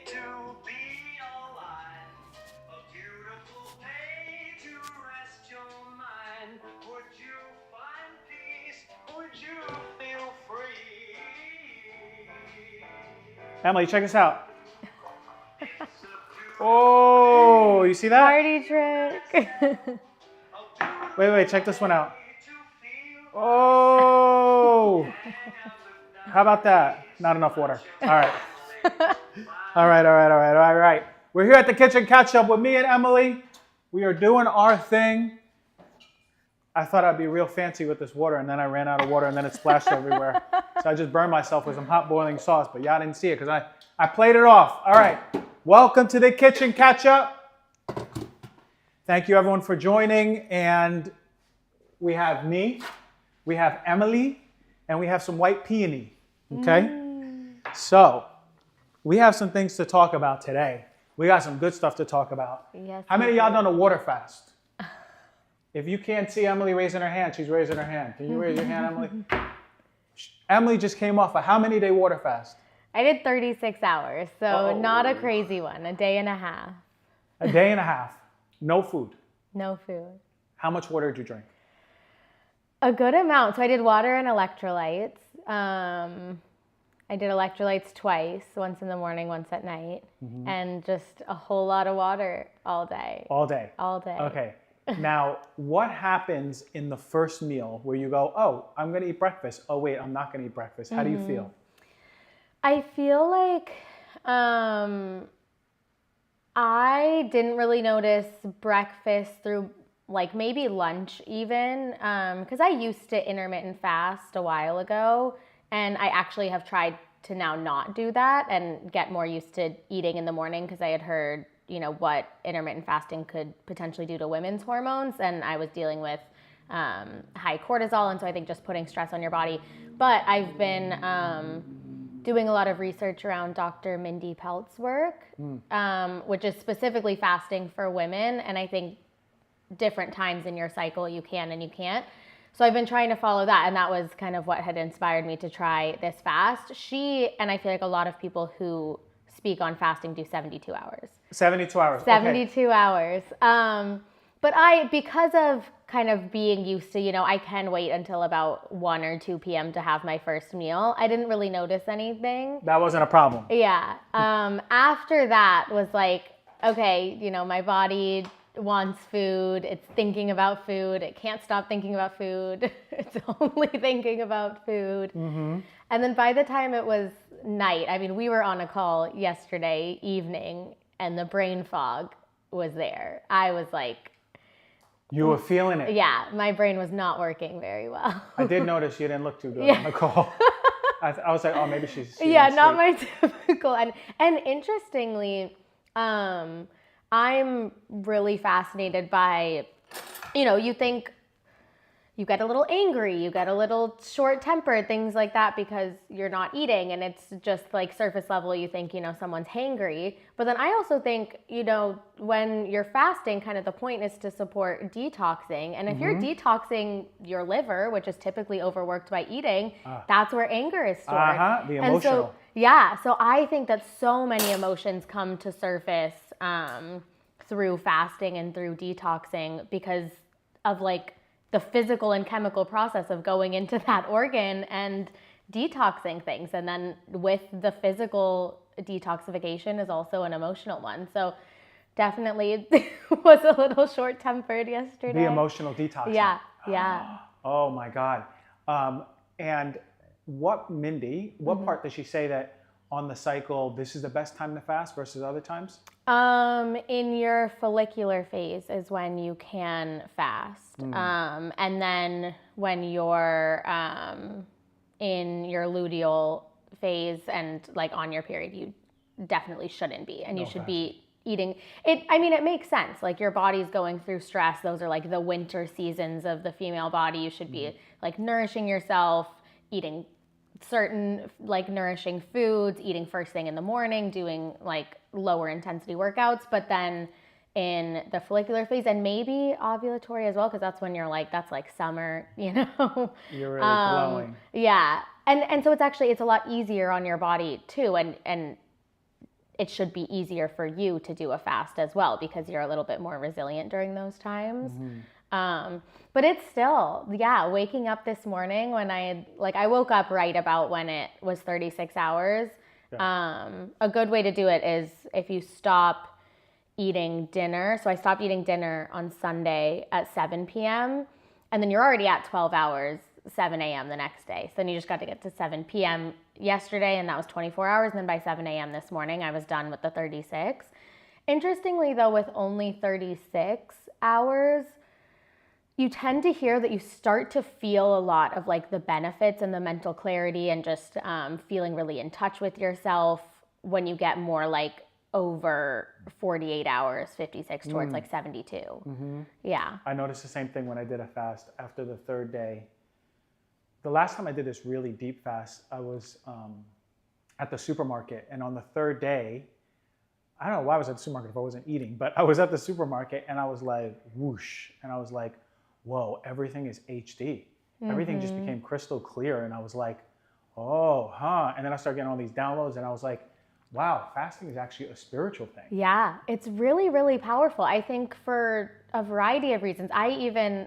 to be alive. A beautiful day to rest your mind. Would you find peace? Would you feel free? Emily, check this out. Oh, you see that? Party trick. Wait, check this one out. Oh, how about that? Not enough water. All right. All right. We're here at the kitchen catch-up with me and Emily. We are doing our thing. I thought I'd be real fancy with this water, and then I ran out of water, and then it splashed everywhere. So I just burned myself with some hot boiling sauce, but y'all didn't see it because I played it off. All right. Welcome to the kitchen catch-up. Thank you, everyone, for joining. And we have me, we have Emily, and we have some white peony. Okay? So we have some things to talk about today. We got some good stuff to talk about. Yes. How many of y'all done a water fast? If you can't see Emily raising her hand, she's raising her hand. Can you raise your hand, Emily? Emily just came off a how many day water fast? I did 36 hours, so not a crazy one, a day and a half. A day and a half. No food. No food. How much water did you drink? A good amount. So I did water and electrolytes. I did electrolytes twice, once in the morning, once at night, and just a whole lot of water all day. All day? All day. Okay. Now, what happens in the first meal where you go, oh, I'm going to eat breakfast. Oh, wait, I'm not going to eat breakfast. How do you feel? I feel like I didn't really notice breakfast through like maybe lunch even, because I used to intermittent fast a while ago, and I actually have tried to now not do that and get more used to eating in the morning because I had heard, what intermittent fasting could potentially do to women's hormones, and I was dealing with high cortisol, and so I think just putting stress on your body. But I've been doing a lot of research around Dr. Mindy Pelt's work, which is specifically fasting for women, and I think different times in your cycle you can and you can't. So I've been trying to follow that, and that was kind of what had inspired me to try this fast. She, and I feel like a lot of people who speak on fasting do 72 hours. 72 hours. 72 hours. But because of kind of being used to, I can wait until about 1 or 2 p.m. to have my first meal. I didn't really notice anything. That wasn't a problem. Yeah. After that was like, okay, my body wants food. It's thinking about food. It can't stop thinking about food. It's only thinking about food. And then by the time it was night, I mean, we were on a call yesterday evening and the brain fog was there. I was like... You were feeling it? Yeah, my brain was not working very well. I did notice you didn't look too good on the call. I was like, oh, maybe she's yeah, not my typical. And interestingly, I'm really fascinated by, you think you get a little angry, you get a little short-tempered, things like that because you're not eating, and it's just like surface level, you think, someone's hangry. But then I also think, when you're fasting, kind of the point is to support detoxing. And if you're detoxing your liver, which is typically overworked by eating, that's where anger is stored. The emotional. So I think that so many emotions come to surface through fasting and through detoxing because of like the physical and chemical process of going into that organ and detoxing things. And then with the physical detoxification is also an emotional one. So definitely was a little short-tempered yesterday. The emotional detoxing. Yeah. Oh my God. And what part does she say that on the cycle, this is the best time to fast versus other times? In your follicular phase is when you can fast. And then when you're in your luteal phase and like on your period, you definitely shouldn't be. And you should be eating it. I mean, it makes sense. Like your body's going through stress. Those are like the winter seasons of the female body. You should be like nourishing yourself, eating certain like nourishing foods, eating first thing in the morning, doing like lower intensity workouts. But then in the follicular phase and maybe ovulatory as well, because that's when you're like, that's like summer, You're really glowing. Yeah. And so it's a lot easier on your body too. And it should be easier for you to do a fast as well because you're a little bit more resilient during those times. But it's still, waking up this morning when I woke up right about when it was 36 hours. A good way to do it is if you stop eating dinner. So I stopped eating dinner on Sunday at 7 p.m. and then you're already at 12 hours, 7 a.m. the next day. So then you just got to get to 7 p.m. yesterday, and that was 24 hours. And then by 7 a.m. this morning, I was done with the 36. Interestingly, though, with only 36 hours, you tend to hear that you start to feel a lot of like the benefits and the mental clarity and just feeling really in touch with yourself when you get more like over 48 hours, 56 towards like 72. Yeah. I noticed the same thing when I did a fast after the third day. The last time I did this really deep fast, I was at the supermarket, and on the third day, I don't know why I was at the supermarket if I wasn't eating, but I was at the supermarket and I was like, whoosh, and I was like, whoa, everything is HD. Everything just became crystal clear, and I was like, oh, and then I started getting all these downloads, and I was like, wow, fasting is actually a spiritual thing. Yeah, it's really, really powerful. I think for a variety of reasons.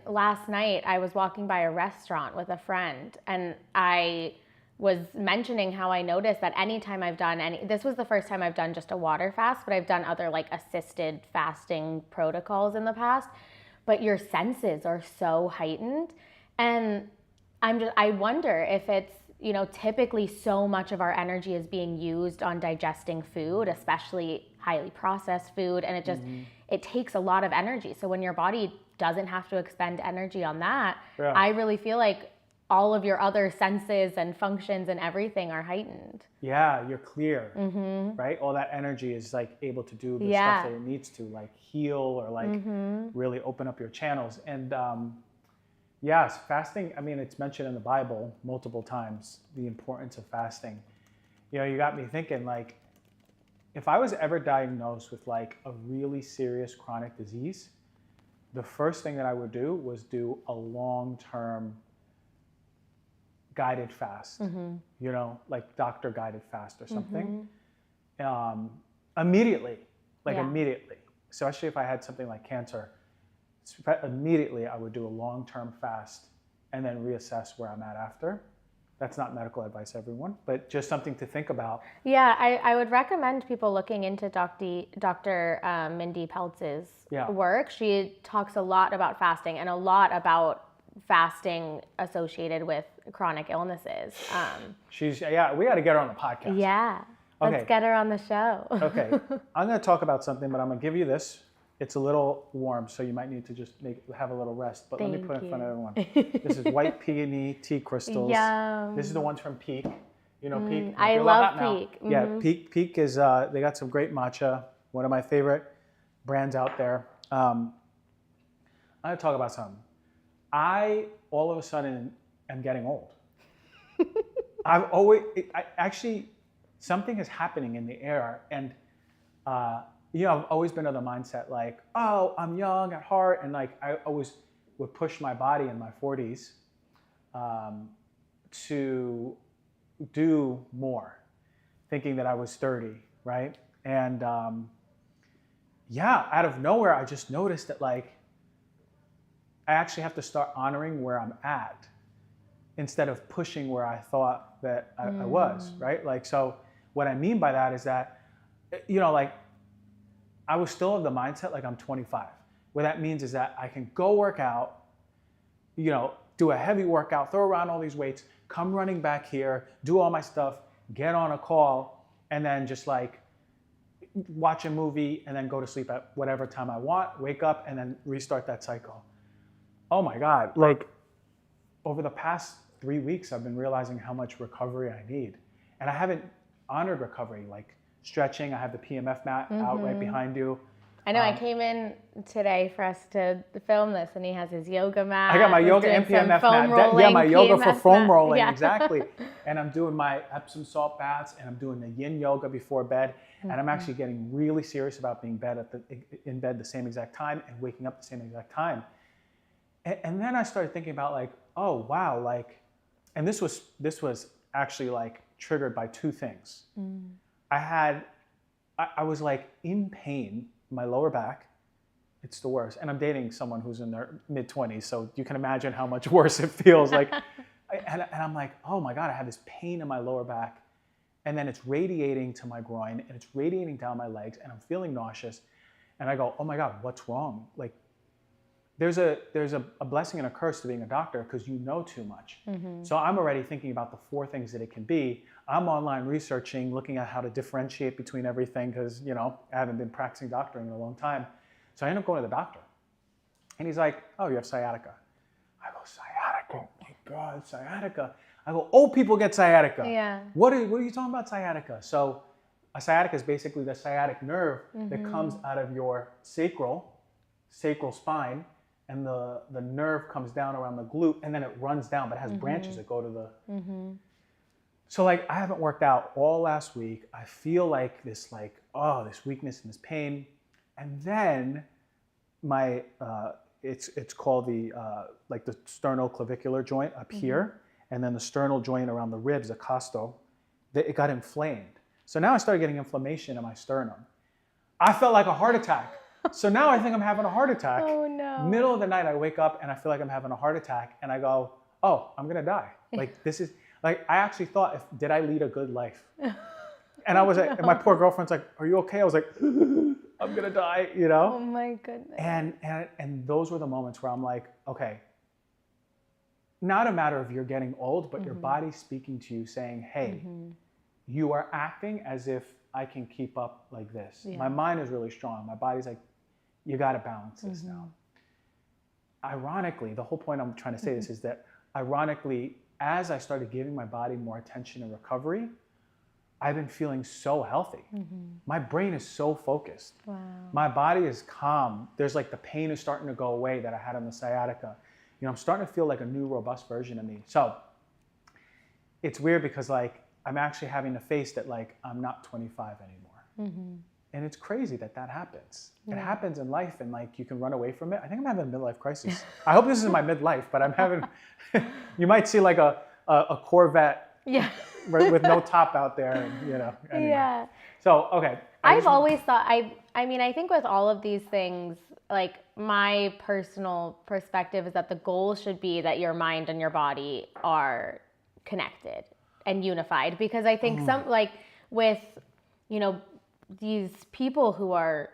Last night, I was walking by a restaurant with a friend, and I was mentioning how I noticed that anytime I've done this was the first time I've done just a water fast, but I've done other like assisted fasting protocols in the past, but your senses are so heightened. And I wonder if it's, typically so much of our energy is being used on digesting food, especially highly processed food. And it takes a lot of energy. So when your body doesn't have to expend energy on that, I really feel like all of your other senses and functions and everything are heightened. Yeah, you're clear, right? All that energy is like able to do the stuff that it needs to, like heal or like really open up your channels. And yes, fasting, I mean, it's mentioned in the Bible multiple times, the importance of fasting. You got me thinking, like, if I was ever diagnosed with like a really serious chronic disease, the first thing that I would do was do a long-term guided fast, like doctor guided fast or something. Immediately, immediately, especially if I had something like cancer. Immediately, I would do a long-term fast and then reassess where I'm at after. That's not medical advice, everyone, but just something to think about. Yeah, I would recommend people looking into Dr. Mindy Peltz's work. She talks a lot about fasting and a lot about fasting associated with chronic illnesses. We got to get her on the podcast. Yeah, let's get her on the show. Okay, I'm going to talk about something, but I'm going to give you this. It's a little warm, so you might need to just have a little rest. But let me put it in front of everyone. This is white peony tea crystals. Yum. This is the ones from Peak. You know Peak? I love Peak. Yeah, Peak is, they got some great matcha. One of my favorite brands out there. I'm going to talk about something. I, all of a sudden, am getting old. Something is happening in the air. And, I've always been of the mindset like, oh, I'm young at heart. And like, I always would push my body in my 40s to do more, thinking that I was 30, right? And out of nowhere, I just noticed that like, I actually have to start honoring where I'm at instead of pushing where I thought that I was, right? Like, so what I mean by that is that, I was still of the mindset like I'm 25. What that means is that I can go work out, do a heavy workout, throw around all these weights, come running back here, do all my stuff, get on a call, and then just like watch a movie and then go to sleep at whatever time I want, wake up, and then restart that cycle. Oh my God, like over the past 3 weeks, I've been realizing how much recovery I need. And I haven't honored recovery, like stretching. I have the PMF mat out right behind you. I know, I came in today for us to film this, and he has his yoga mat. I got my yoga and PMF mat. My yoga for foam rolling, exactly. And I'm doing my Epsom salt baths, and I'm doing the yin yoga before bed. And I'm actually getting really serious about being in bed the same exact time and waking up the same exact time. And then I started thinking about like, oh wow, like, and this was actually like triggered by two things. I had I was like in pain, my lower back. It's the worst. And I'm dating someone who's in their mid-20s, so you can imagine how much worse it feels. Like, and I'm like, oh my God, I have this pain in my lower back. And then it's radiating to my groin, and it's radiating down my legs, and I'm feeling nauseous. And I go, oh my God, what's wrong? Like, there's a blessing and a curse to being a doctor because you know too much. So I'm already thinking about the 4 things that it can be. I'm online researching, looking at how to differentiate between everything because, you know, I haven't been practicing doctoring in a long time. So I end up going to the doctor. And he's like, oh, you have sciatica. I go, sciatica? Oh my God, sciatica. I go, old people get sciatica. Yeah. What are you talking about sciatica? So a sciatica is basically the sciatic nerve that comes out of your sacral spine, and the nerve comes down around the glute, and then it runs down, but it has branches that go to the... So like, I haven't worked out all last week. I feel like this weakness and this pain. And then my, it's called the sternoclavicular joint up here, and then the sternal joint around the ribs, the costo, it got inflamed. So now I started getting inflammation in my sternum. I felt like a heart attack. So now I think I'm having a heart attack. Oh no. Middle of the night, I wake up and I feel like I'm having a heart attack, and I go, oh, I'm gonna die. Like, this is, like, I actually thought, did I lead a good life? And I was like, and my poor girlfriend's like, are you okay? I was like, I'm gonna die, you know? Oh my goodness. And those were the moments where I'm like, okay, not a matter of you're getting old, but your body's speaking to you saying, hey, you are acting as if I can keep up like this. Yeah. My mind is really strong. My body's like, you gotta balance this now. Ironically, the whole point I'm trying to say this is that ironically, as I started giving my body more attention and recovery, I've been feeling so healthy. My brain is so focused. Wow. My body is calm. There's like the pain is starting to go away that I had on the sciatica. You know, I'm starting to feel like a new robust version of me. So it's weird because like I'm actually having to face that like I'm not 25 anymore. And it's crazy that happens. It happens in life, and like you can run away from it. I think I'm having a midlife crisis. I hope this is my midlife, but I'm having, you might see like a Corvette with no top out there, and, you know. Anyway. Yeah. So, okay. I've always thought, I mean, I think with all of these things, like my personal perspective is that the goal should be that your mind and your body are connected and unified, because I think some, like with, you know, these people who are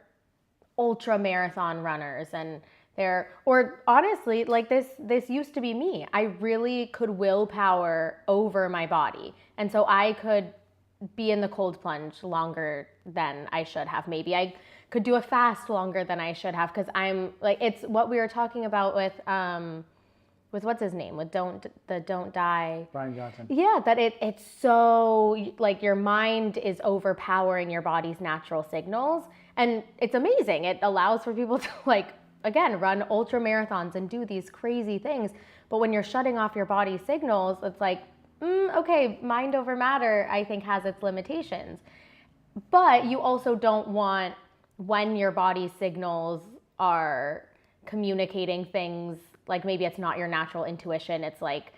ultra marathon runners, and or honestly, like this used to be me. I really could willpower over my body. And so I could be in the cold plunge longer than I should have. Maybe I could do a fast longer than I should have, because I'm like, it's what we were talking about with what's his name, with Don't Die. Brian Johnson. Yeah, that it's so, like, your mind is overpowering your body's natural signals. And it's amazing. It allows for people to, like, again, run ultra marathons and do these crazy things. But when you're shutting off your body's signals, it's like, okay, mind over matter, I think, has its limitations. But you also don't want, when your body's signals are communicating things, like maybe it's not your natural intuition, it's like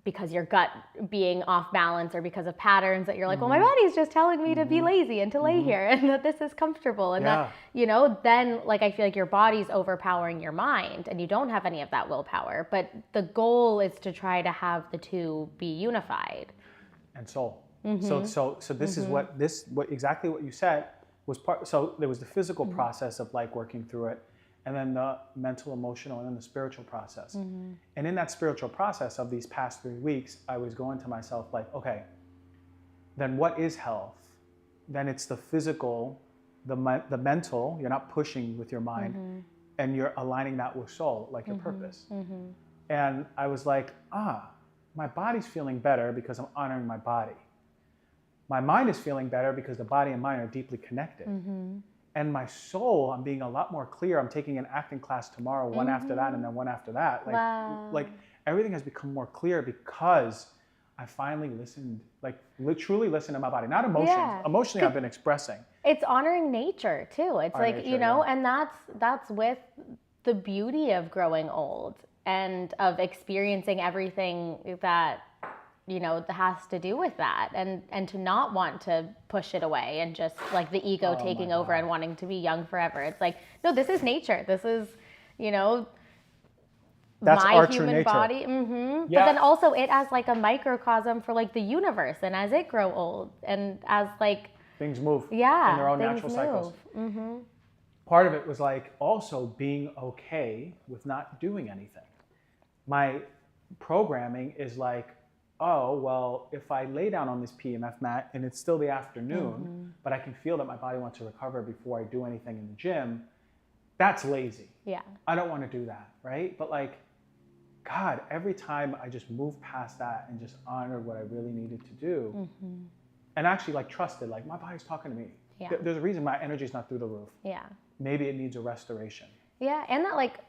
because your gut being off balance, or because of patterns that you're like, well, my body's just telling me to be lazy and to lay here, and that this is comfortable, and that, you know, then like I feel like your body's overpowering your mind and you don't have any of that willpower. But the goal is to try to have the two be unified. And soul. So this is what exactly what you said was part. So there was the physical process of like working through it, and then the mental, emotional, and then the spiritual process. And in that spiritual process of these past 3 weeks, I was going to myself like, okay, then what is health? Then it's the physical, the mental, you're not pushing with your mind, and you're aligning that with soul, like your purpose. And I was like, my body's feeling better because I'm honoring my body. My mind is feeling better because the body and mind are deeply connected. And my soul, I'm being a lot more clear. I'm taking an acting class tomorrow, one after that, and then one after that. Like, like everything has become more clear because I finally listened, like truly listened to my body, not emotions. Emotionally, I've been expressing. It's honoring nature too. It's like, nature, you know, and that's with the beauty of growing old and of experiencing everything that that has to do with that, and to not want to push it away and just like the ego taking over and wanting to be young forever. It's like, no, this is nature. This is, That's my our true human nature. body. Yeah. But then also it as like a microcosm for like the universe, and as it grow old, and as like Things move in yeah, their own things natural cycles. move. Part of it was like also being okay with not doing anything. My programming is like, oh, well, if I lay down on this PMF mat and it's still the afternoon, but I can feel that my body wants to recover before I do anything in the gym, that's lazy. Yeah. I don't want to do that, right? But like, God, every time I just moved past that and just honored what I really needed to do, and actually like trusted, like my body's talking to me. Yeah. There's a reason my energy's not through the roof. Yeah. Maybe it needs a restoration. Yeah, and that like,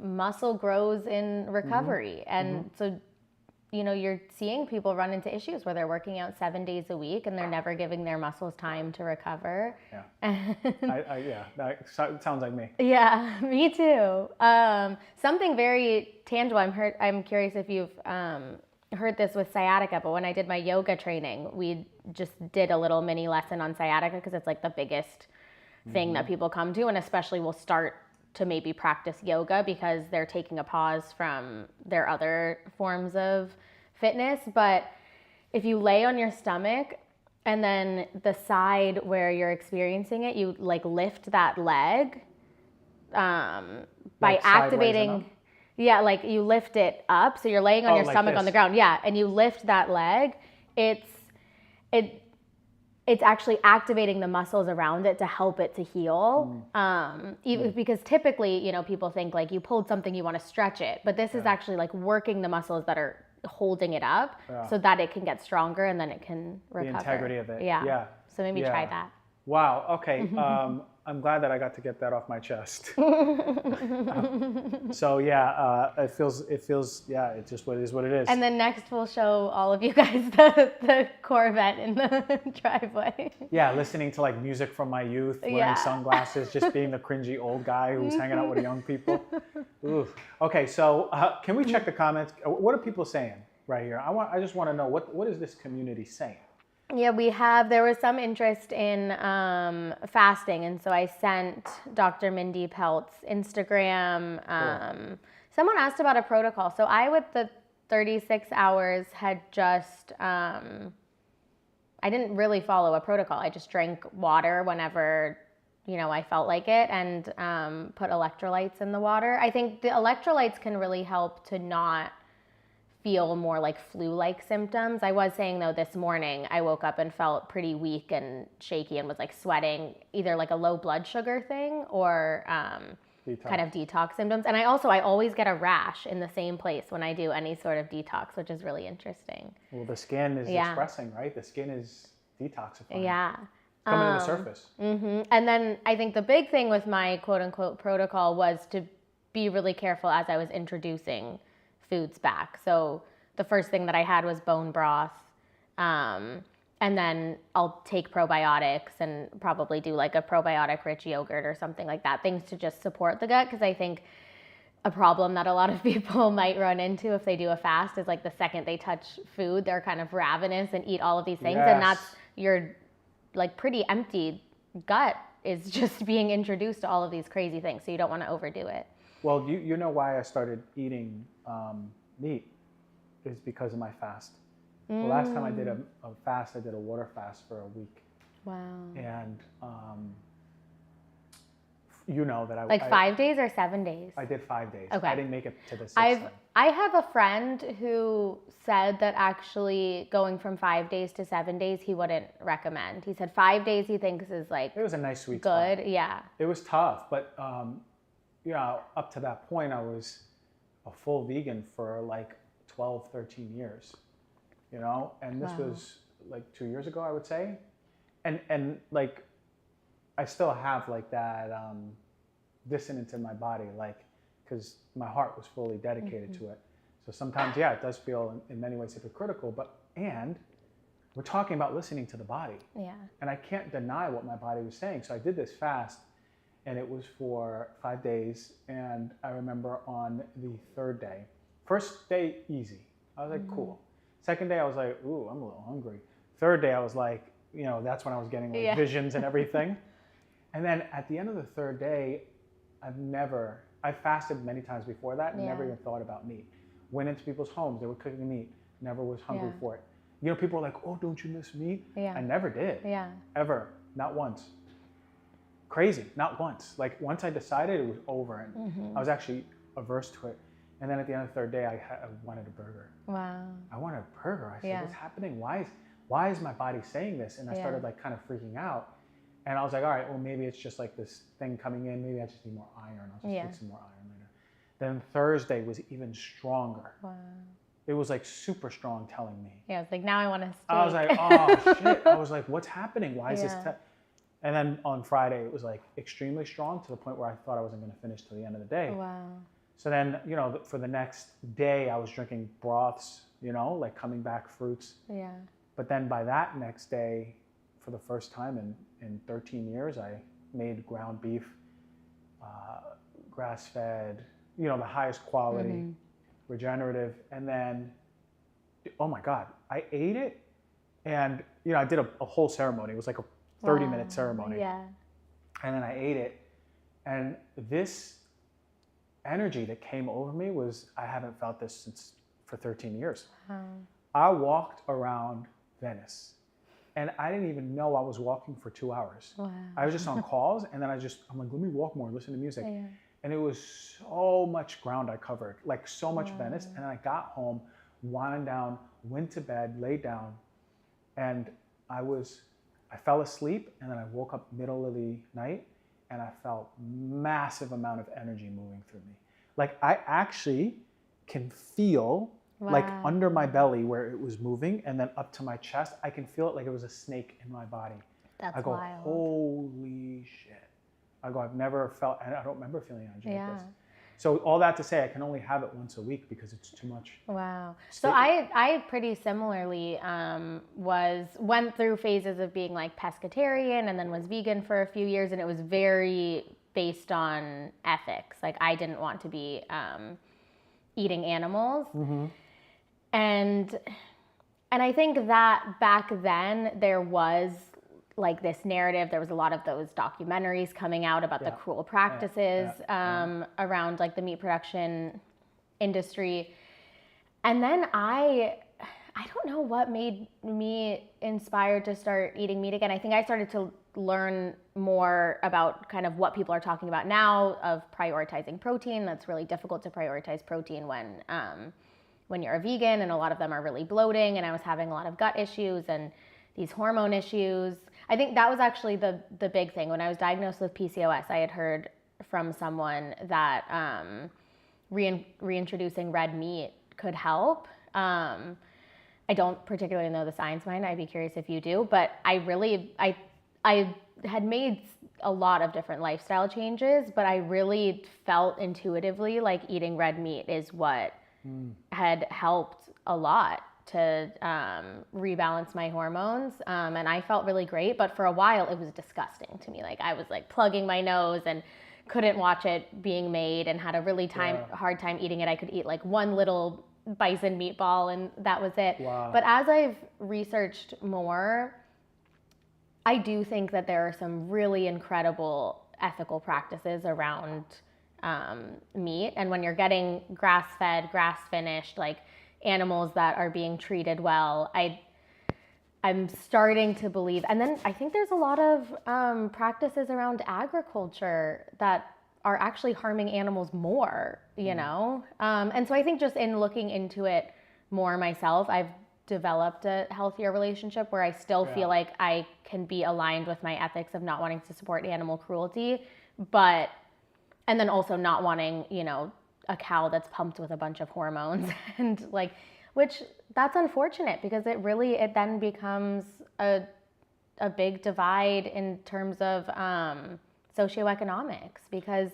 muscle grows in recovery. And so, you're seeing people run into issues where they're working out 7 days a week and they're never giving their muscles time to recover. Yeah. Yeah, that sounds like me. Yeah, me too. Something very tangible. I'm curious if you've heard this with sciatica, but when I did my yoga training, we just did a little mini lesson on sciatica because it's like the biggest thing that people come to, and especially will start to maybe practice yoga because they're taking a pause from their other forms of fitness. But if you lay on your stomach and then the side where you're experiencing it, you like lift that leg by Like activating. Yeah, like you lift it up. So you're laying on your like stomach on this. the ground. Yeah, and you lift that leg. It's actually activating the muscles around it to help it to heal. Even because typically, people think like you pulled something, you want to stretch it, but this is actually like working the muscles that are holding it up so that it can get stronger and then it can recover. The integrity of it. Yeah. Yeah. So maybe try that. Wow. Okay. I'm glad that I got to get that off my chest. So yeah, it feels. Yeah, it's just what it is. What it is. And then next we'll show all of you guys the Corvette in the driveway. Yeah, listening to like music from my youth, wearing sunglasses, just being the cringy old guy who's hanging out with young people. Ooh. Okay, so can we check the comments? What are people saying right here? I just want to know what is this community saying? Yeah, there was some interest in fasting, and so I sent Dr. Mindy Pelt's Instagram. Someone asked about a protocol. So I, with the 36 hours, had just, I didn't really follow a protocol. I just drank water whenever, I felt like it, and put electrolytes in the water. I think the electrolytes can really help to not feel more like flu-like symptoms. I was saying though, this morning I woke up and felt pretty weak and shaky and was like sweating, either like a low blood sugar thing or kind of detox symptoms. And I always get a rash in the same place when I do any sort of detox, which is really interesting. Well, the skin is expressing, right? The skin is detoxifying. Yeah. Coming to the surface. And then I think the big thing with my quote unquote protocol was to be really careful as I was introducing foods back. So the first thing that I had was bone broth. And then I'll take probiotics and probably do like a probiotic rich yogurt or something like that. Things to just support the gut. Because I think a problem that a lot of people might run into if they do a fast is like the second they touch food, they're kind of ravenous and eat all of these things. And that's your like pretty empty gut is just being introduced to all of these crazy things. So you don't want to overdo it. Well, you know why I started eating meat is because of my fast. The last time I did a fast, I did a water fast for a week. Wow. And you know that like 5 days or 7 days? I did 5 days. Okay. I didn't make it to the 6th time. I have a friend who said that actually going from 5 days to 7 days, he wouldn't recommend. He said 5 days he thinks is like it was a nice sweet good. spot. Yeah. It was tough, but up to that point, I was a full vegan for like 12, 13 years, and this was like 2 years ago, I would say. And like, I still have like that dissonance in my body, like, because my heart was fully dedicated to it. So sometimes, it does feel in many ways hypocritical, and we're talking about listening to the body. Yeah. And I can't deny what my body was saying. So I did this fast, and it was for 5 days. And I remember on the third day, first day, easy. I was like, cool. Second day, I was like, ooh, I'm a little hungry. Third day, I was like, you know, that's when I was getting like visions and everything. And then at the end of the third day, I fasted many times before that and never even thought about meat. Went into people's homes, they were cooking meat, never was hungry for it. You know, people were like, oh, don't you miss meat? Yeah. I never did. Yeah. Ever. Not once. Crazy. Not once. Like once I decided, it was over. And I was actually averse to it. And then at the end of the third day, I wanted a burger. Wow. I wanted a burger. I said, what's happening? Why is my body saying this? And I started like kind of freaking out. And I was like, all right, well, maybe it's just like this thing coming in. Maybe I just need more iron. I'll just get some more iron later. Then Thursday was even stronger. Wow. It was like super strong telling me. Yeah, it's like, now I want to steak. I was like, oh, shit. I was like, what's happening? Why is this? And then on Friday, it was like extremely strong to the point where I thought I wasn't going to finish till the end of the day. Wow. So then, you know, for the next day, I was drinking broths, you know, like coming back fruits. Yeah. But then by that next day, for the first time in 13 years, I made ground beef, grass-fed, you know, the highest quality, regenerative. And then, oh my God, I ate it. And, you know, I did a whole ceremony. It was like a 30-minute ceremony. Yeah. And then I ate it. And this energy that came over me was, I haven't felt this for 13 years. I walked around Venice and I didn't even know I was walking for 2 hours. Wow. I was just on calls and then I'm like, let me walk more, listen to music. Yeah. And it was so much ground I covered, like so much Venice. And then I got home, wound down, went to bed, laid down, and I fell asleep and then I woke up middle of the night and I felt massive amount of energy moving through me. Like I actually can feel like under my belly where it was moving and then up to my chest, I can feel it like it was a snake in my body. I go, wild. Holy shit. I go, I've never felt, and I don't remember feeling energy like this. So all that to say, I can only have it once a week because it's too much. Wow. So I pretty similarly went through phases of being like pescatarian and then was vegan for a few years, and it was very based on ethics. Like I didn't want to be eating animals. And I think that back then there was like this narrative, there was a lot of those documentaries coming out about the cruel practices around like the meat production industry. And then I don't know what made me inspired to start eating meat again. I think I started to learn more about kind of what people are talking about now of prioritizing protein. That's really difficult to prioritize protein when you're a vegan, and a lot of them are really bloating, and I was having a lot of gut issues and these hormone issues. I think that was actually the big thing. When I was diagnosed with PCOS, I had heard from someone that reintroducing red meat could help. I don't particularly know the science behind it. I'd be curious if you do, but I had made a lot of different lifestyle changes, but I really felt intuitively like eating red meat is what had helped a lot to rebalance my hormones, and I felt really great. But for a while, it was disgusting to me. Like I was like plugging my nose and couldn't watch it being made, and had a really hard time eating it. I could eat like one little bison meatball, and that was it. Wow. But as I've researched more, I do think that there are some really incredible ethical practices around meat, and when you're getting grass-fed, grass-finished, like animals that are being treated well, I'm starting to believe. And then I think there's a lot of practices around agriculture that are actually harming animals more, you know? And so I think just in looking into it more myself, I've developed a healthier relationship where I still feel like I can be aligned with my ethics of not wanting to support animal cruelty, and then also not wanting, you know, a cow that's pumped with a bunch of hormones and like, which that's unfortunate because it then becomes a big divide in terms of socioeconomics because,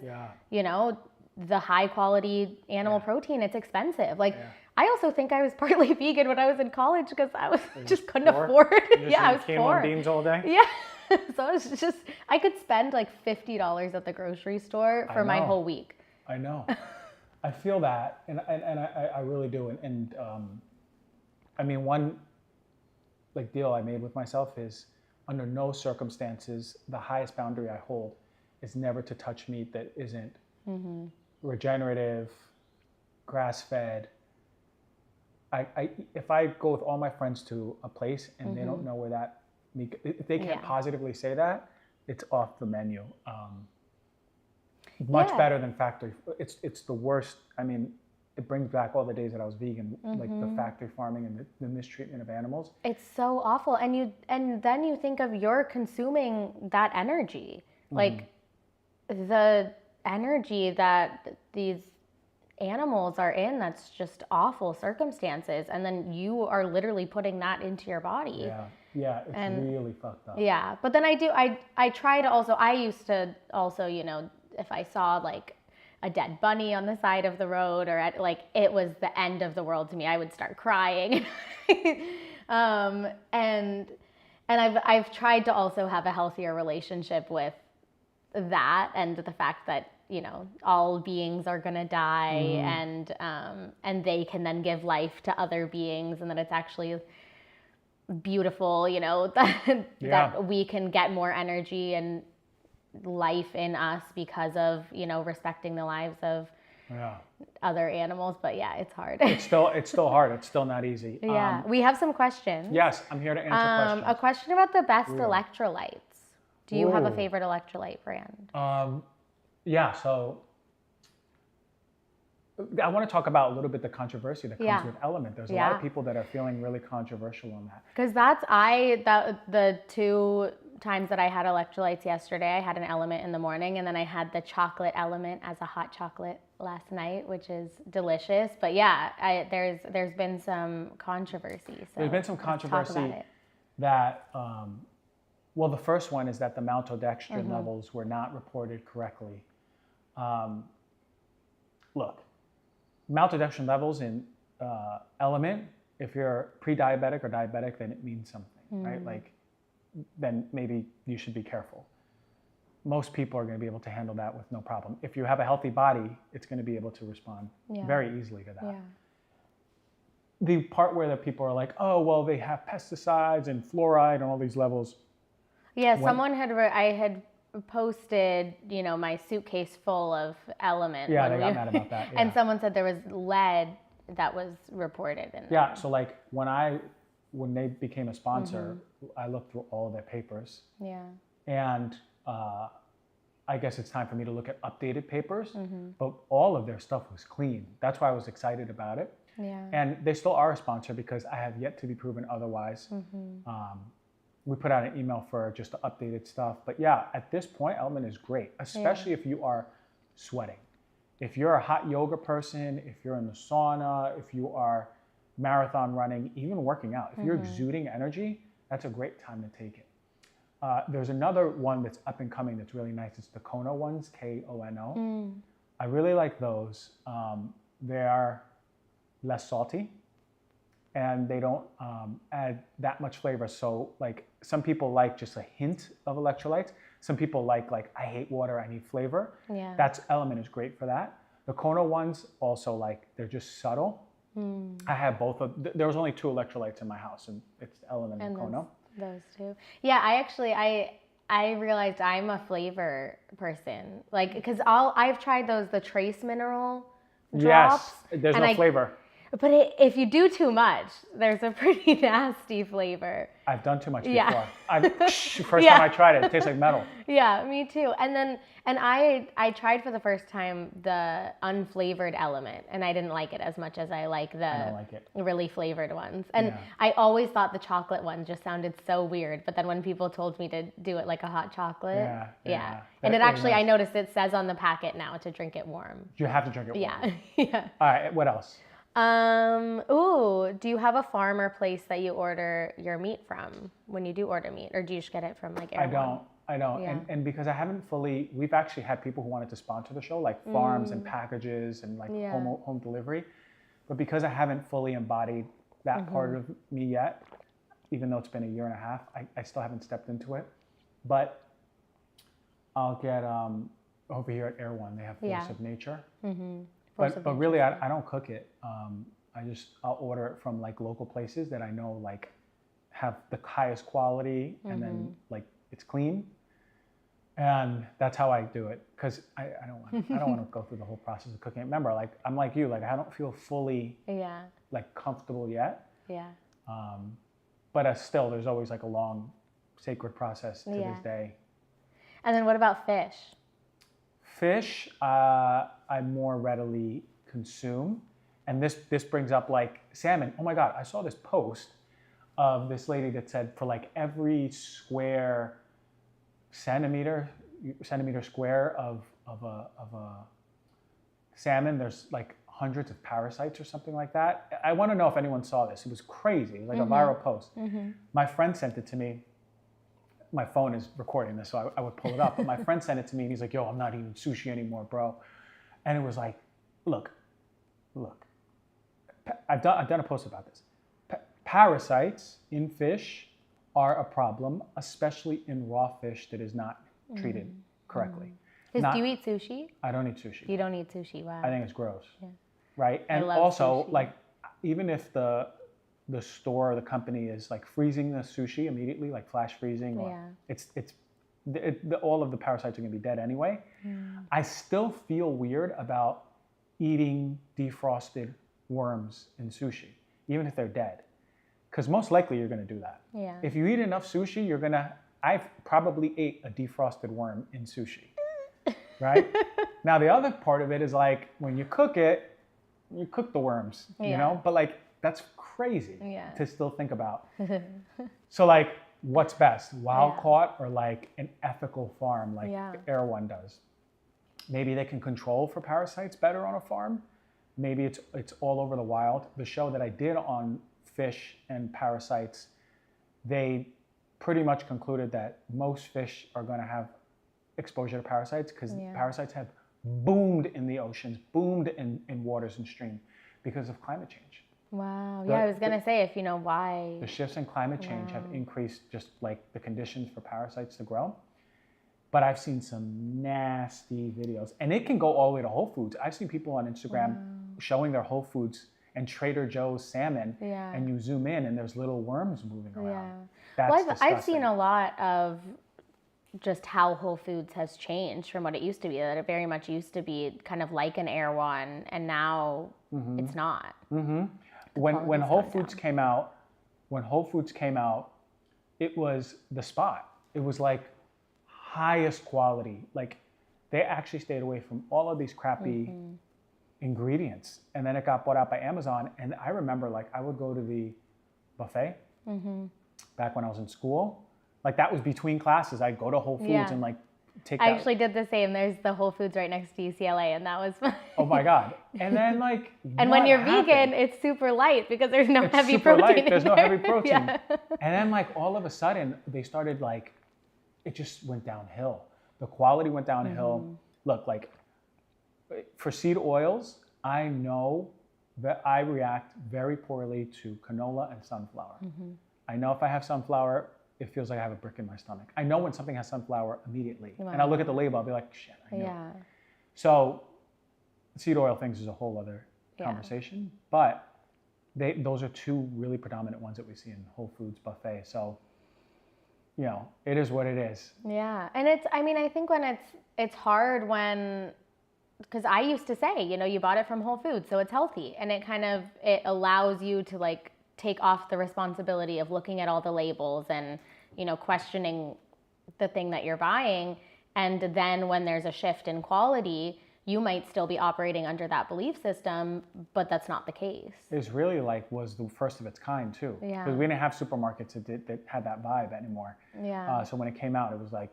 you know, the high quality animal protein, it's expensive. Like, I also think I was partly vegan when I was in college because I was just couldn't afford. I was poor. Beans all day. Yeah. So it's just, I could spend like $50 at the grocery store for my whole week. I know. I feel that, and I really do. And I mean, one like deal I made with myself is under no circumstances, the highest boundary I hold is never to touch meat that isn't regenerative, grass-fed. If I go with all my friends to a place and they don't know where that meat, if they can't positively say that, it's off the menu. Much better than factory. It's the worst. I mean, it brings back all the days that I was vegan, like the factory farming and the mistreatment of animals. It's so awful. And then you think of you're consuming that energy. Like the energy that these animals are in, that's just awful circumstances. And then you are literally putting that into your body. Yeah, it's really fucked up. Yeah, but then I try to also, I used to also, you know, if I saw like a dead bunny on the side of the road or like it was the end of the world to me, I would start crying. And I've tried to also have a healthier relationship with that and the fact that, you know, all beings are gonna die and they can then give life to other beings, and that it's actually beautiful, you know, that we can get more energy and life in us because of, you know, respecting the lives of other animals. But yeah, it's hard. It's still hard. It's still not easy. Yeah, we have some questions. Yes, I'm here to answer questions. A question about the best electrolytes. Do you have a favorite electrolyte brand? Yeah, so I want to talk about a little bit the controversy that comes with Element. There's a lot of people that are feeling really controversial on that. Because the 2 times that I had electrolytes yesterday, I had an Element in the morning, and then I had the chocolate Element as a hot chocolate last night, which is delicious. But yeah, there's been some controversy. So there's been some controversy that, well, the first one is that the maltodextrin levels were not reported correctly. Look, maltodextrin levels in Element, if you're pre-diabetic or diabetic, then it means something, right? Like, then maybe you should be careful. Most people are going to be able to handle that with no problem. If you have a healthy body, it's going to be able to respond very easily to that. Yeah. The part where the people are like, oh, well, they have pesticides and fluoride and all these levels. Yeah, someone I had posted, you know, my suitcase full of Element. Yeah, they got mad about that. Yeah. And someone said there was lead that was reported in there. So like when they became a sponsor, I looked through all of their papers. Yeah. And I guess it's time for me to look at updated papers. But all of their stuff was clean. That's why I was excited about it. Yeah. And they still are a sponsor because I have yet to be proven otherwise. We put out an email for just the updated stuff. But yeah, at this point, Element is great, especially if you are sweating. If you're a hot yoga person, if you're in the sauna, if you are marathon running, even working out, if you're exuding energy, that's a great time to take it. There's another one that's up and coming that's really nice. It's the Kono ones, Kono. I really like those. They are less salty and they don't add that much flavor. So like some people like just a hint of electrolytes. Some people like I hate water, I need flavor. Yeah. That's Element is great for that. The Kono ones also like, they're just subtle. I have both of, there was only 2 electrolytes in my house and it's Element and Kono. Those 2. Yeah, I realized I'm a flavor person. Like, because I've tried the trace mineral drops. Yes, there's no flavor. But if you do too much, there's a pretty nasty flavor. I've done too much before. First time I tried it tastes like metal. Yeah, me too. And I tried for the first time the unflavored Element, and I didn't like it as much as I like the really flavored ones. And I always thought the chocolate one just sounded so weird. But then when people told me to do it like a hot chocolate, and it actually, I noticed it says on the packet now to drink it warm. You have to drink it warm. Yeah. All right, what else? Do you have a farm or place that you order your meat from when you do order meat, or do you just get it from like Airborne? I don't. Yeah. And because I haven't we've actually had people who wanted to sponsor the show, like farms and packages and like home delivery. But because I haven't fully embodied that part of me yet, even though it's been a year and a half, I still haven't stepped into it. But I'll get, over here at Air One, they have Force of Nature. But really, I don't cook it. I'll order it from like local places that I know like have the highest quality and then like it's clean. And that's how I do it, because I don't want to go through the whole process of cooking it. Remember, like I'm like you, like I don't feel fully like comfortable yet. Yeah. But still, there's always like a long, sacred process to this day. And then what about fish? Fish, I more readily consume, and this brings up like salmon. Oh my God, I saw this post of this lady that said for like every square centimeter square of a salmon, there's like hundreds of parasites or something like that. I want to know if anyone saw this. It was crazy. It was like a viral post. My friend sent it to me. My phone is recording this, so I would pull it up. But my friend sent it to me, and he's like, "Yo, I'm not eating sushi anymore, bro." And it was like, look. I've done a post about this. Parasites in fish are a problem, especially in raw fish that is not treated correctly. Because do you eat sushi? I don't eat sushi. You don't eat sushi, wow. I think it's gross. Yeah. Right? And love also, sushi. like, even if the store or the company is like freezing the sushi immediately, like flash freezing, or all of the parasites are going to be dead anyway. I still feel weird about eating defrosted worms in sushi, even if they're dead. Because most likely you're going to do that. Yeah. If you eat enough sushi, I've probably ate a defrosted worm in sushi, right? Now, the other part of it is like, when you cook it, you cook the worms, you know? But like, that's crazy to still think about. So like, what's best? Wild caught or like an ethical farm like Air One does? Maybe they can control for parasites better on a farm. Maybe it's all over the wild. The show that I did on fish and parasites, they pretty much concluded that most fish are going to have exposure to parasites, because parasites have boomed in the oceans, boomed in waters and stream because of climate change. Wow. I was going to say, if you know why. The shifts in climate change have increased just like the conditions for parasites to grow. But I've seen some nasty videos, and it can go all the way to Whole Foods. I've seen people on Instagram showing their Whole Foods and Trader Joe's salmon, and you zoom in and there's little worms moving around. That's I've seen a lot of just how Whole Foods has changed from what it used to be. That it very much used to be kind of like an Air One, and now it's not. When Whole Foods came out, it was the spot. It was like highest quality. Like, they actually stayed away from all of these crappy ingredients. And then it got bought out by Amazon. And I remember, like, I would go to the buffet back when I was in school. Like, that was between classes. I'd go to Whole Foods and like take I actually did the same. There's the Whole Foods right next to UCLA, and that was fun. Oh my God. And then like, and when you're vegan, it's super light because there's no heavy protein. Light. There's no heavy protein. And then like, all of a sudden they started like, it just went downhill. The quality went downhill. Look, like, for seed oils, I know that I react very poorly to canola and sunflower. I know if I have sunflower, it feels like I have a brick in my stomach. I know when something has sunflower immediately. And I'll look at the label, I'll be like, shit, I know. So seed oil things is a whole other conversation. But those are two really predominant ones that we see in Whole Foods buffet. So, you know, it is what it is. Yeah. And I think when it's hard when, because I used to say, you know, you bought it from Whole Foods, so it's healthy. And it allows you to like take off the responsibility of looking at all the labels and, you know, questioning the thing that you're buying. And then when there's a shift in quality, you might still be operating under that belief system, but that's not the case. It's really like was the first of its kind too. Because we didn't have supermarkets that had that vibe anymore. So when it came out, it was like,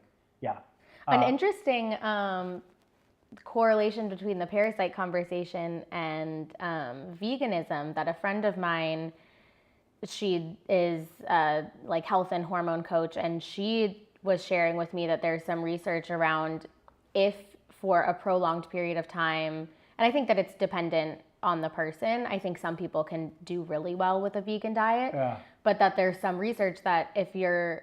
an interesting correlation between the parasite conversation and veganism, that a friend of mine, she is like health and hormone coach, and she was sharing with me that there's some research around if for a prolonged period of time, and I think that it's dependent on the person. I think some people can do really well with a vegan diet, but that there's some research that if you're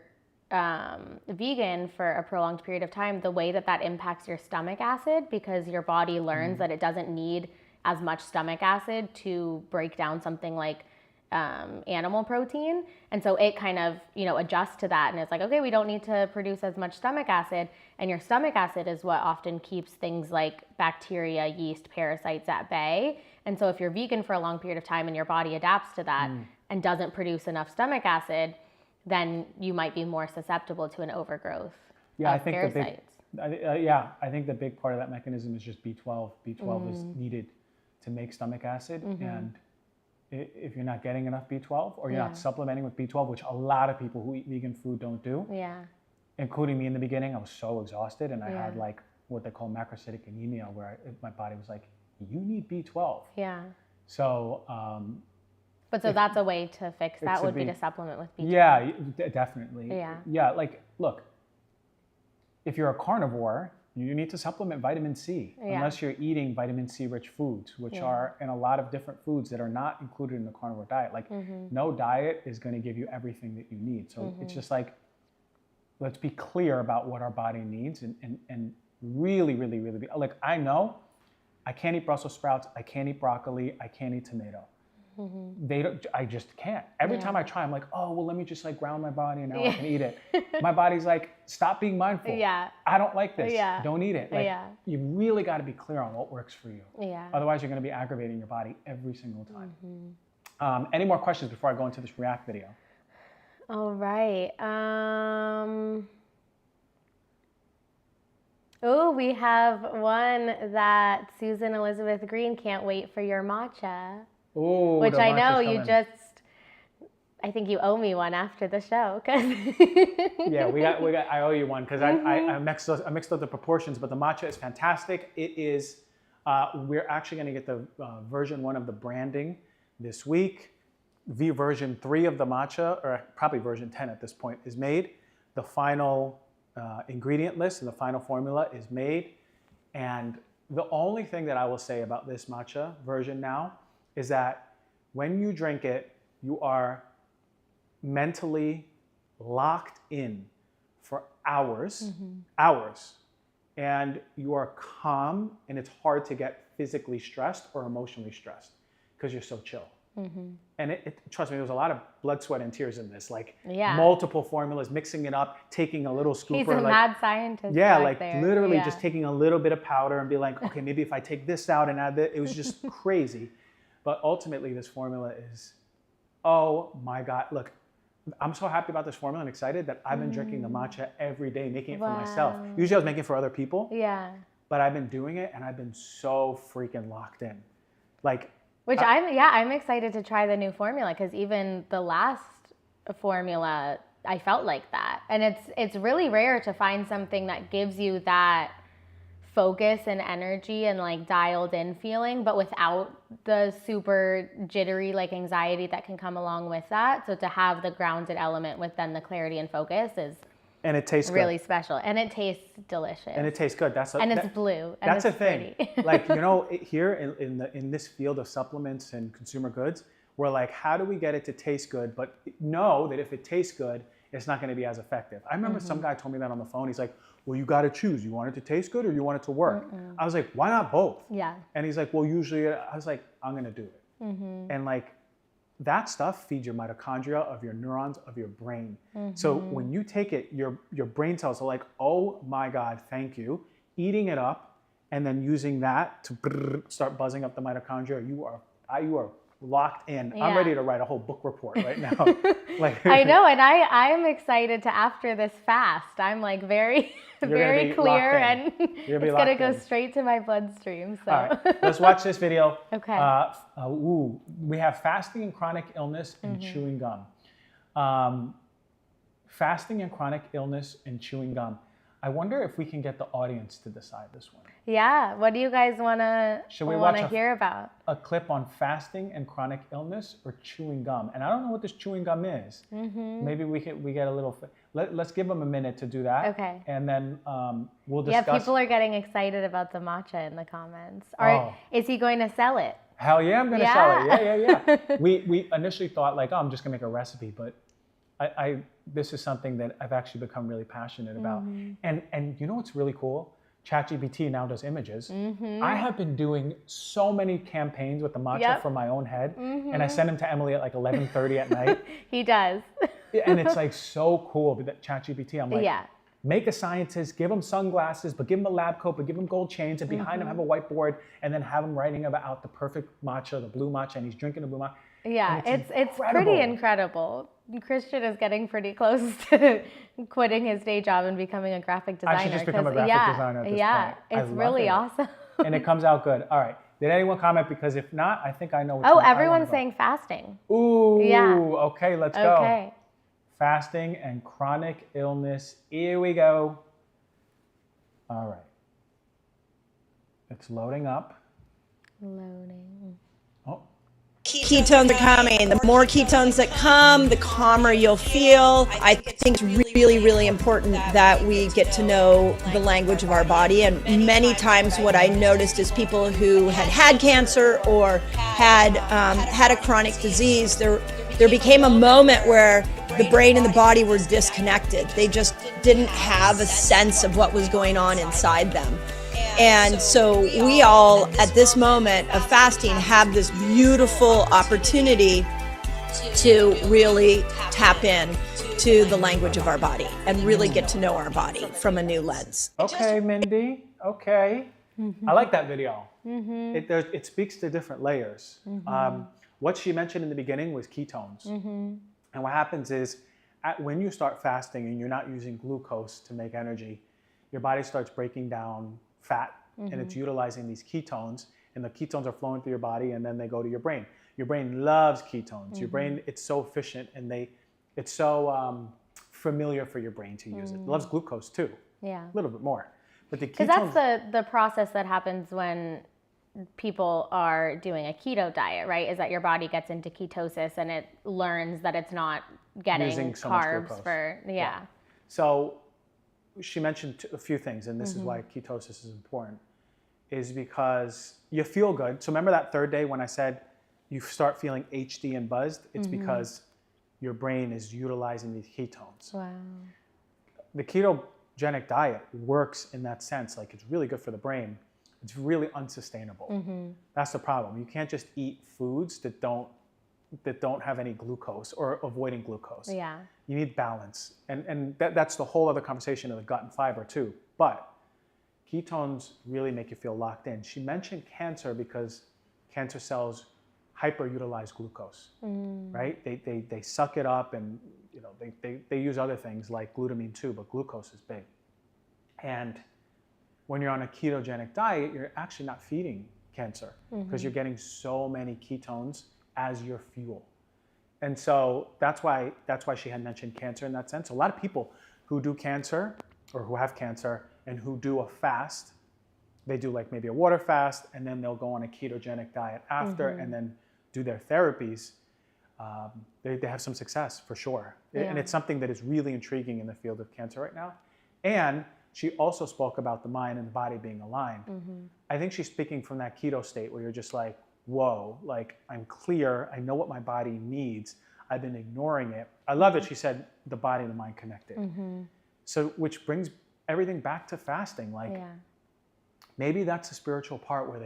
vegan for a prolonged period of time, the way that impacts your stomach acid, because your body learns that it doesn't need as much stomach acid to break down something like animal protein. And so it kind of, adjusts to that. And it's like, okay, we don't need to produce as much stomach acid. And your stomach acid is what often keeps things like bacteria, yeast, parasites at bay. And so if you're vegan for a long period of time and your body adapts to that and doesn't produce enough stomach acid, then you might be more susceptible to an overgrowth of parasites. I think the big part of that mechanism is just B12. B12 is needed to make stomach acid. And if you're not getting enough B12 or you're not supplementing with B12, which a lot of people who eat vegan food don't do, including me in the beginning, I was so exhausted and I had like what they call macrocytic anemia, where my body was like, you need B12. Yeah. So, so that's a way to fix that would be to supplement with B12. Yeah, definitely. Yeah. Yeah, like, look, if you're a carnivore, you need to supplement vitamin C, unless you're eating vitamin C rich foods, which are in a lot of different foods that are not included in the carnivore diet. Like no diet is going to give you everything that you need. So it's just like, let's be clear about what our body needs and really, really, really be, like, I know I can't eat Brussels sprouts, I can't eat broccoli, I can't eat tomato. I just can't. Every time I try, I'm like, oh, well, let me just like ground my body and now I can eat it. My body's like, stop being mindful. I don't like this. Don't eat it. Like, you really got to be clear on what works for you. Otherwise, you're going to be aggravating your body every single time. Any more questions before I go into this React video? All right. Oh, we have one that Susan Elizabeth Green can't wait for your matcha. Ooh, which I know you I think you owe me one after the show. Yeah, I owe you one because I mixed up the proportions, but the matcha is fantastic. It is, we're actually going to get the version 1 of the branding this week. Version 3 of the matcha, or probably version 10 at this point, is made. The final ingredient list and the final formula is made. And the only thing that I will say about this matcha version now is that when you drink it, you are mentally locked in for hours, and you are calm, and it's hard to get physically stressed or emotionally stressed because you're so chill. And trust me, there was a lot of blood, sweat, and tears in this, like multiple formulas, mixing it up, taking a little scoop. He's a mad scientist. Literally just taking a little bit of powder and be like, okay, maybe if I take this out and add that, it was just crazy. But ultimately, this formula is, oh my God. Look, I'm so happy about this formula and excited that I've been drinking the matcha every day, making it for myself. Usually I was making it for other people. But I've been doing it and I've been so freaking locked in. Like, I'm excited to try the new formula because even the last formula, I felt like that. And it's really rare to find something that gives you that focus and energy and like dialed in feeling, but without the super jittery like anxiety that can come along with that. So to have the grounded element with then the clarity and focus is and it tastes really special, and it tastes delicious, and it tastes good. It's blue. And that's it's a thing. Like, here in this field of supplements and consumer goods, we're like, how do we get it to taste good, but know that if it tastes good, it's not going to be as effective. I remember some guy told me that on the phone. He's like, well, you got to choose. You want it to taste good or you want it to work? I was like, why not both? And he's like, well, usually, I was like, I'm going to do it. And like, that stuff feeds your mitochondria of your neurons of your brain. So when you take it, your brain cells are like, oh my God, thank you. Eating it up and then using that to start buzzing up the mitochondria, you are locked in. I'm ready to write a whole book report right now. Like, I know, and I'm excited to, after this fast, I'm like very clear, and it's gonna go straight to my bloodstream. So all right, let's watch this video. Okay. We have fasting and chronic illness and chewing gum. Fasting and chronic illness and chewing gum. I wonder if we can get the audience to decide this one. Yeah, what do you guys wanna hear about? A clip on fasting and chronic illness or chewing gum, and I don't know what this chewing gum is. Maybe we get a little. Let's give them a minute to do that. Okay. And then we'll discuss. Yeah, people are getting excited about the matcha in the comments. Is he going to sell it? Hell yeah, I'm going to sell it. Yeah. We initially thought like, oh, I'm just going to make a recipe, but this is something that I've actually become really passionate about. And you know what's really cool? ChatGPT now does images. I have been doing so many campaigns with the matcha for my own head, and I send them to Emily at like 11:30 at night. He does. And it's like so cool that ChatGPT. I'm like, make a scientist, give him sunglasses, but give him a lab coat, but give him gold chains, and behind him have a whiteboard, and then have him writing about the perfect matcha, the blue matcha, and he's drinking the blue matcha. Yeah, it's pretty incredible. Christian is getting pretty close to quitting his day job and becoming a graphic designer. I should just become a graphic designer at this point. It's really awesome. And it comes out good. All right. Did anyone comment? Because if not, I think I know. Everyone's saying fasting. Ooh. Yeah. Okay, let's go. Okay. Fasting and chronic illness. Here we go. All right. It's loading up. Loading. Oh. Ketones are coming. The more ketones that come, the calmer you'll feel. I think it's really, really important that we get to know the language of our body. And many times what I noticed is people who had cancer or had a chronic disease, there became a moment where the brain and the body were disconnected. They just didn't have a sense of what was going on inside them. And so we all, at this moment of fasting, have this beautiful opportunity to really tap in to the language of our body and really get to know our body from a new lens. Okay, Mindy. Okay. I like that video. It speaks to different layers. What she mentioned in the beginning was ketones. And what happens is when you start fasting and you're not using glucose to make energy, your body starts breaking down fat, and it's utilizing these ketones, and the ketones are flowing through your body, and then they go to your brain. Your brain loves ketones. Your brain, it's so efficient, and it's so familiar for your brain to use it. It loves glucose too. Yeah. A little bit more. But the ketones... Because that's the process that happens when people are doing a keto diet, right? Is that your body gets into ketosis and it learns that it's not getting so carbs for, So she mentioned a few things, and this is why ketosis is important, is because you feel good. So remember that third day when I said you start feeling HD and buzzed? It's because your brain is utilizing these ketones. Wow. The ketogenic diet works in that sense. Like, it's really good for the brain. It's really unsustainable. That's the problem. You can't just eat foods that don't have any glucose or avoiding glucose. Yeah. You need balance. And that's the whole other conversation of the gut and fiber too. But ketones really make you feel locked in. She mentioned cancer because cancer cells hyperutilize glucose, right? They suck it up, and they use other things like glutamine too, but glucose is big. And when you're on a ketogenic diet, you're actually not feeding cancer because you're getting so many ketones as your fuel. And so that's why she had mentioned cancer in that sense. A lot of people who do cancer or who have cancer and who do a fast, they do like maybe a water fast, and then they'll go on a ketogenic diet after and then do their therapies. They have some success for sure. Yeah. And it's something that is really intriguing in the field of cancer right now. And she also spoke about the mind and the body being aligned. I think she's speaking from that keto state where you're just like, whoa, like I'm clear, I know what my body needs, I've been ignoring it. I love that she said the body and the mind connected. So which brings everything back to fasting. Like maybe that's the spiritual part where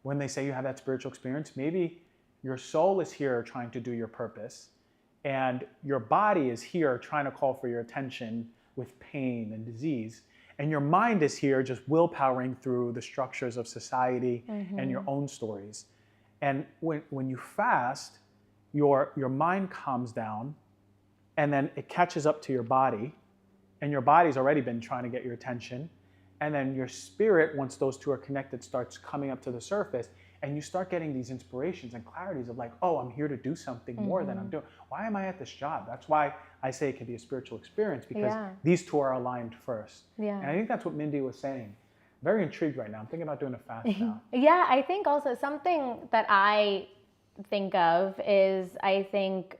when they say you have that spiritual experience, maybe your soul is here trying to do your purpose, and your body is here trying to call for your attention with pain and disease. And your mind is here just willpowering through the structures of society and your own stories. And when you fast, your mind calms down, and then it catches up to your body, and your body's already been trying to get your attention. And then your spirit, once those two are connected, starts coming up to the surface, and you start getting these inspirations and clarities of like, oh, I'm here to do something more than I'm doing. Why am I at this job? That's why I say it can be a spiritual experience, because these two are aligned first. Yeah. And I think that's what Mindy was saying. Very intrigued right now. I'm thinking about doing a fast now. Yeah, I think also something that I think of is, I think,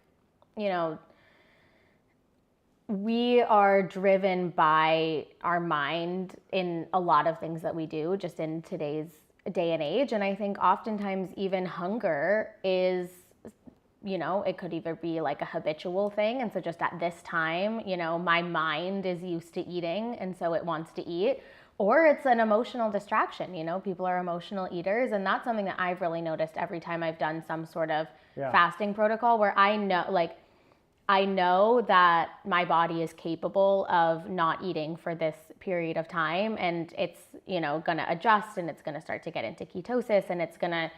we are driven by our mind in a lot of things that we do, just in today's day and age. And I think oftentimes even hunger is, it could either be like a habitual thing. And so just at this time, my mind is used to eating, and so it wants to eat. or it's an emotional distraction. You know, people are emotional eaters, and that's something that I've really noticed every time I've done some sort of fasting protocol, where I know that my body is capable of not eating for this period of time, and it's, you know, going to adjust, and it's going to start to get into ketosis, and it's going to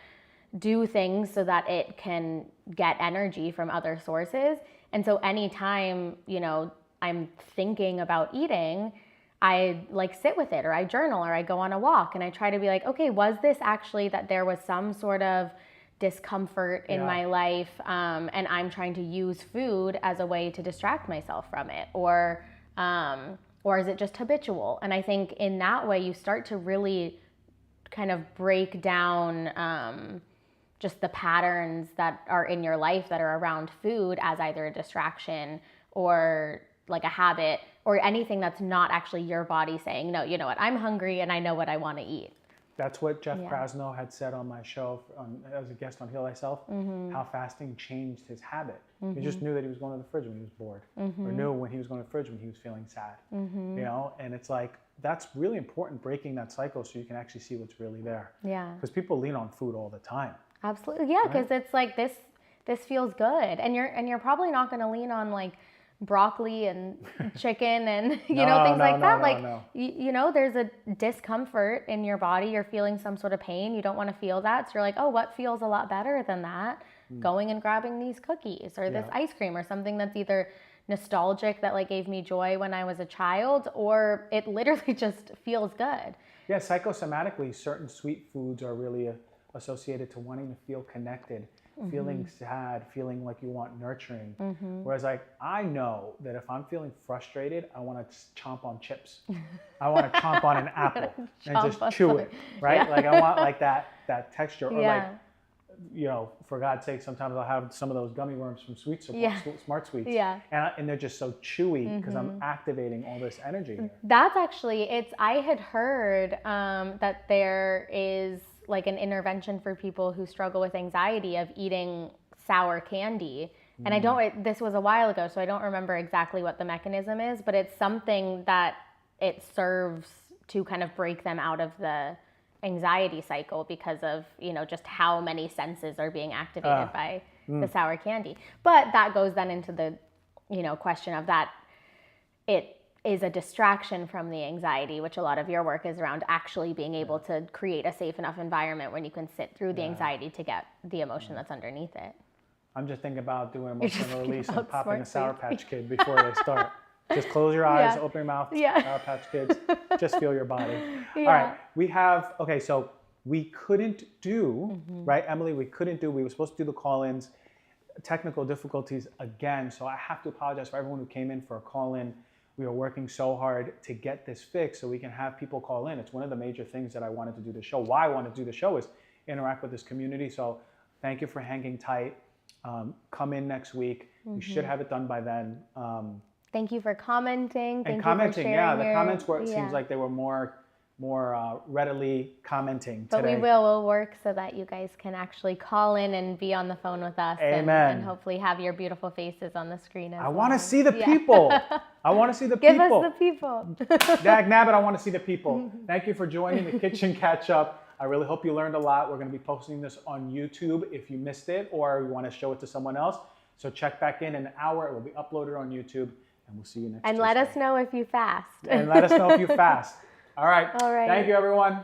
do things so that it can get energy from other sources. And so anytime, you know, I'm thinking about eating, I like sit with it, or I journal, or I go on a walk, and I try to be like, okay, was this actually that there was some sort of discomfort in my life, and I'm trying to use food as a way to distract myself from it, or is it just habitual? And I think in that way you start to really kind of break down just the patterns that are in your life that are around food as either a distraction or like a habit, or anything that's not actually your body saying, no, you know what, I'm hungry and I know what I want to eat. That's what Jeff Krasno had said on my show as a guest on Heal Thyself, how fasting changed his habit. He just knew that he was going to the fridge when he was bored, or knew when he was going to the fridge when he was feeling sad. You know, and it's like, that's really important, breaking that cycle so you can actually see what's really there. Yeah. Because people lean on food all the time. Absolutely. Yeah, because it's like this feels good, and you're probably not going to lean on like broccoli and chicken and you know, things like that. You know, there's a discomfort in your body, you're feeling some sort of pain, you don't want to feel that, so you're like, oh, what feels a lot better than that? Going and grabbing these cookies or this ice cream, or something that's either nostalgic that like gave me joy when I was a child, or it literally just feels good. Yeah, psychosomatically, certain sweet foods are really associated to wanting to feel connected, feeling sad, feeling like you want nurturing. Whereas like, I know that if I'm feeling frustrated, I want to chomp on chips. I want to chomp on an apple and just chew it, right? Like I want like that texture, or like, you know, for God's sake, sometimes I'll have some of those gummy worms from Smart Sweets. And they're just so chewy because I'm activating all this energy here. That's actually, I had heard that there is like an intervention for people who struggle with anxiety of eating sour candy. And this was a while ago, so I don't remember exactly what the mechanism is, but it's something that it serves to kind of break them out of the anxiety cycle because of, you know, just how many senses are being activated by the sour candy. But that goes then into the, you know, question of that it is a distraction from the anxiety, which a lot of your work is around actually being able to create a safe enough environment when you can sit through the anxiety to get the emotion that's underneath it. I'm just thinking about doing emotional release and popping a Sour Patch Kid before they start. Just close your eyes, open your mouth, Sour Patch Kids, just feel your body. All right, we have, okay, so we couldn't do, right, Emily, we were supposed to do the call-ins, technical difficulties again, so I have to apologize for everyone who came in for a call-in. We are working so hard to get this fixed so we can have people call in. It's one of the major things that I wanted to do the show. Why I wanted to do the show is interact with this community. So thank you for hanging tight. Come in next week. We should have it done by then. Thank you for commenting. Thank you for sharing the comments were, it seems like they were more readily commenting but today. We'll work so that you guys can actually call in and be on the phone with us. And hopefully have your beautiful faces on the screen as well. I want to see the people. I want to see the Give people. Give us the people. Dag nabbit, I want to see the people. Thank you for joining the Kitchen Catch Up. I really hope you learned a lot. We're going to be posting this on YouTube if you missed it or you want to show it to someone else. So check back in an hour. It will be uploaded on YouTube. And we'll see you next Tuesday. And let us know if you fast. And let us know if you fast. All right. Thank you, everyone.